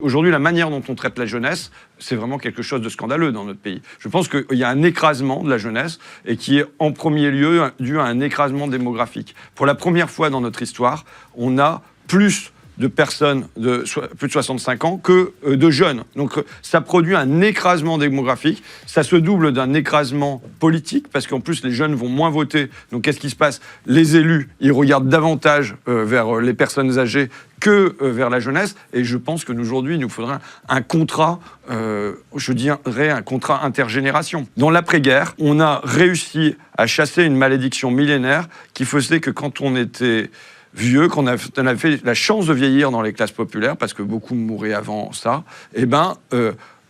aujourd'hui, la manière dont on traite la jeunesse, c'est vraiment quelque chose de scandaleux dans notre pays. Je pense qu'il y a un écrasement de la jeunesse et qui est en premier lieu dû à un écrasement démographique. Pour la première fois dans notre histoire, on a plus de personnes de plus de 65 ans que de jeunes. Donc ça produit un écrasement démographique, ça se double d'un écrasement politique, parce qu'en plus les jeunes vont moins voter. Donc qu'est-ce qui se passe? Les élus, ils regardent davantage vers les personnes âgées que vers la jeunesse, et je pense que aujourd'hui, il nous faudrait un contrat, je dirais un contrat intergénération. Dans l'après-guerre, on a réussi à chasser une malédiction millénaire qui faisait que quand on était vieux, qu'on avait fait la chance de vieillir dans les classes populaires, parce que beaucoup mouraient avant ça, eh ben,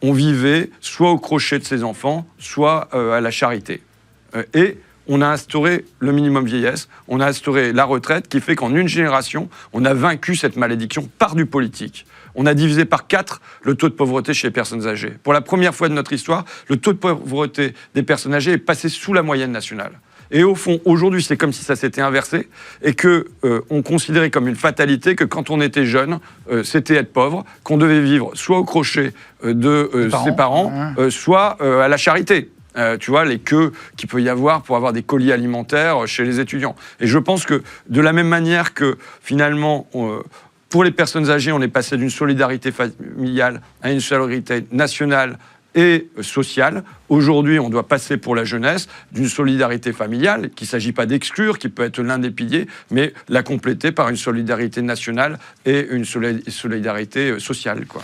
on vivait soit au crochet de ses enfants, soit à la charité. Et on a instauré le minimum vieillesse, on a instauré la retraite, qui fait qu'en une génération, on a vaincu cette malédiction par du politique. On a divisé par 4 le taux de pauvreté chez les personnes âgées. Pour la première fois de notre histoire, le taux de pauvreté des personnes âgées est passé sous la moyenne nationale. Et au fond, aujourd'hui, c'est comme si ça s'était inversé et qu'on considérait comme une fatalité que quand on était jeune, c'était être pauvre, qu'on devait vivre soit au crochet de ses parents, soit à la charité. Tu vois, les queues qu'il peut y avoir pour avoir des colis alimentaires chez les étudiants. Et je pense que de la même manière que finalement, pour les personnes âgées, on est passé d'une solidarité familiale à une solidarité nationale et sociale. Aujourd'hui, on doit passer pour la jeunesse d'une solidarité familiale, qu'il ne s'agit pas d'exclure, qui peut être l'un des piliers, mais la compléter par une solidarité nationale et une solidarité sociale, quoi.